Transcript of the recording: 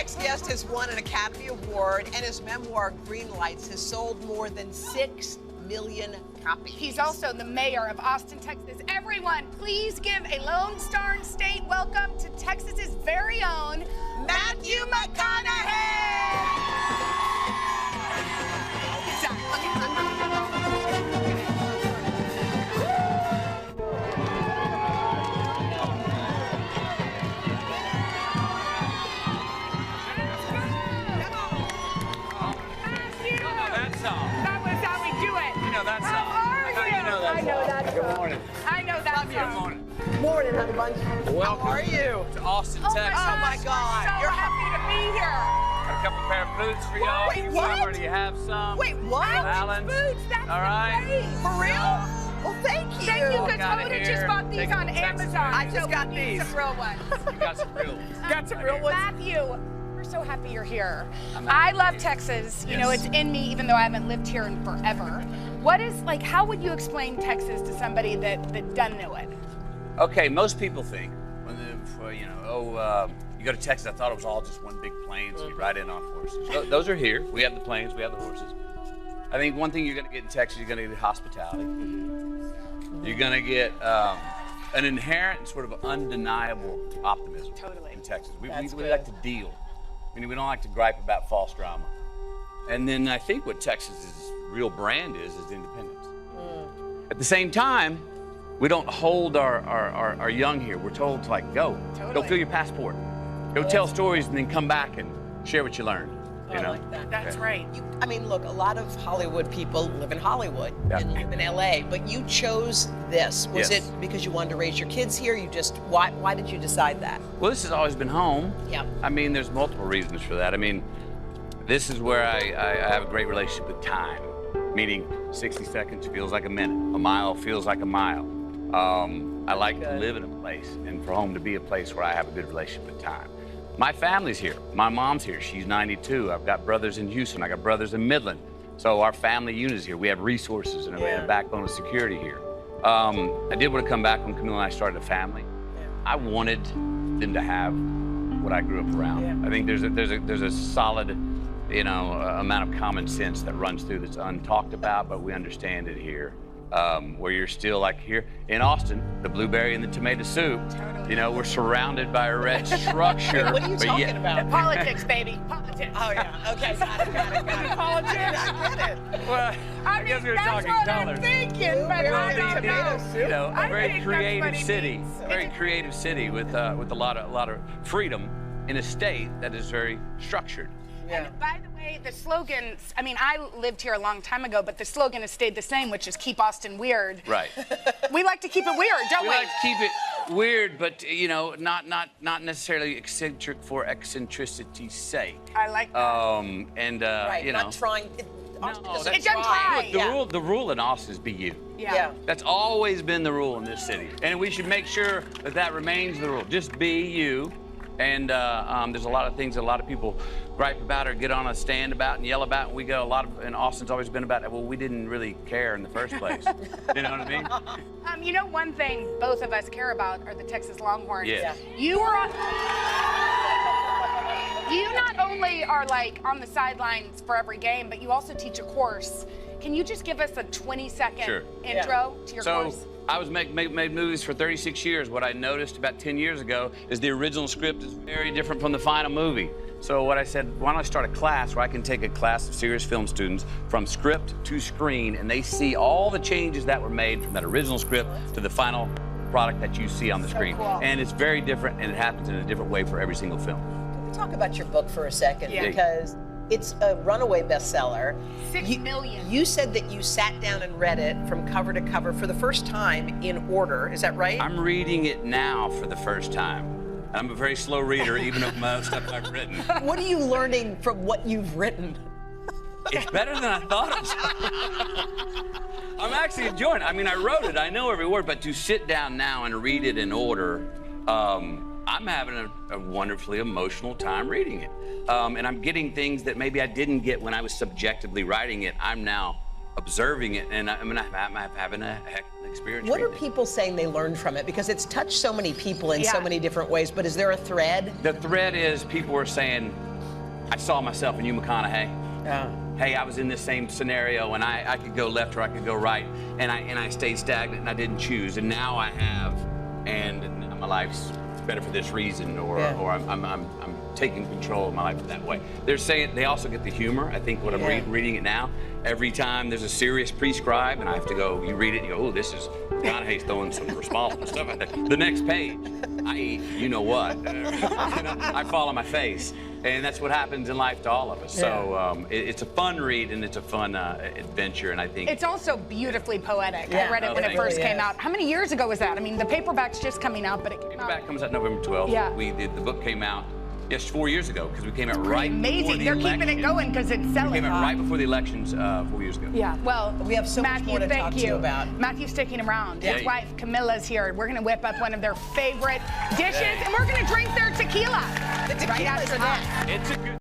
next guest has won an Academy Award, and his memoir, Greenlights, has sold more than 6 million copies. He's also the mayor of Austin, Texas. Everyone, please give a Lone Star State welcome to Texas's very own Matthew McConaughey! I know that song. Morning, honey bunch. Welcome. How are you? To Austin, Texas. Oh my God. So You're happy to be here. Got a couple pair of boots for y'all. Wait, what? Already have some. Wait, what? Allen's. Boots, that's all right. great. For real? Well, thank you. Thank you, because Got it Hoda here. just bought these Take them on to Texas. Amazon. I just so got we need these. some real ones. You got some real. Got some real ones? Matthew, we're so happy you're here. I love Texas. You know, it's in me, even though I haven't lived here in forever. What is, like, how would you explain Texas to somebody that doesn't know it? Okay, most people think, you go to Texas, I thought it was all just one big plain, so you ride in on horses. Those are here. We have the plains, we have the horses. I think one thing you're going to get in Texas, you're going to get hospitality. You're going to get an inherent and sort of undeniable optimism in Texas. We like to deal. I mean, we don't like to gripe about false drama. And then I think what Texas's real brand is independence. At the same time, we don't hold our young here. We're told to, like, go fill your passport. Go tell stories and then come back and share what you learned. You know? Like that. That's right. I mean, look, a lot of Hollywood people live in Hollywood and live in LA, but you chose this. Was it because you wanted to raise your kids here? Why did you decide that? Well, this has always been home. Yeah. I mean, there's multiple reasons for that. I mean, this is where I have a great relationship with time, meaning 60 seconds feels like a minute, a mile feels like a mile. I like to live in a place and for home to be a place where I have a good relationship with time. My family's here. My mom's here. She's 92. I've got brothers in Houston. I got brothers in Midland. So our family unit is here. We have resources and a backbone of security here. I did want to come back when Camille and I started a family. I wanted them to have what I grew up around. I think there's a solid, amount of common sense that runs through that's untalked about, but we understand it here. Where you're still, like here in Austin, the blueberry and the tomato soup. We're surrounded by a red structure. What are you talking about? Politics, baby. Politics. Oh, yeah. Okay, got it. Politics. I get it. Well, I guess we were talking that's what colors. I'm thinking, but I don't know. A very think creative that's what he city. means. A very creative city with a lot of freedom in a state that is very structured. And by the way, the slogans, I mean, I lived here a long time ago, but the slogan has stayed the same, which is keep Austin weird. Right. We like to keep it weird, don't we? We like to keep it weird, but, not necessarily eccentric for eccentricity's sake. I like that. Not trying. It doesn't try. The rule in Austin is be you. Yeah. That's always been the rule in this city. And we should make sure that remains the rule. Just be you. And there's a lot of things that a lot of people gripe about or get on a stand about and yell about, and we go and Austin's always been about, well, we didn't really care in the first place. You know what I mean? One thing both of us care about are the Texas Longhorns. Yes. You not only are like on the sidelines for every game, but you also teach a course. Can you just give us a 20-second intro to your course? I was made movies for 36 years. What I noticed about 10 years ago is the original script is very different from the final movie. So what I said, why don't I start a class where I can take a class of serious film students from script to screen, and they see all the changes that were made from that original script to the final product that you see on the screen. Cool. And it's very different, and it happens in a different way for every single film. Can we talk about your book for a second? Because it's a runaway bestseller. 6 million. You said that you sat down and read it from cover to cover for the first time in order. Is that right? I'm reading it now for the first time. I'm a very slow reader, even of most stuff I've written. What are you learning from what you've written? It's better than I thought it was. I'm actually enjoying it. I mean, I wrote it. I know every word, but to sit down now and read it in order, I'm having a wonderfully emotional time reading it. And I'm getting things that maybe I didn't get when I was subjectively writing it. I'm now observing it, and I'm having a heck of an experience. What are people saying they learned from it? Because it's touched so many people in so many different ways, but is there a thread? The thread is people are saying, I saw myself in you, McConaughey. Yeah. Hey, I was in this same scenario, and I could go left or I could go right, and I stayed stagnant and I didn't choose, and now I have, and my life's better for this reason, or I'm taking control of my life that way. They're saying they also get the humor. I think what I'm reading it now, every time there's a serious prescribe, and I have to go, you read it, and you go, oh, this is McConaughey's throwing some responsible stuff out there. The next page, I eat, you know what? I fall on my face. And that's what happens in life to all of us. So it's a fun read, and it's a fun adventure, and I think... It's also beautifully poetic. I read it when it first came out. How many years ago was that? I mean, the paperback's just coming out, but it came out... Paperback comes out November 12th. Yeah. The book came out, 4 years ago, because we came out right amazing. before the They're keeping it going because it's selling. We came out right before the elections 4 years ago. Yeah, well, we have so much more to talk to you about. Matthew's sticking around. His wife, Camilla's here. We're going to whip up one of their favorite dishes, and we're going to drink their tequila. The tequila's right after that. It's a good...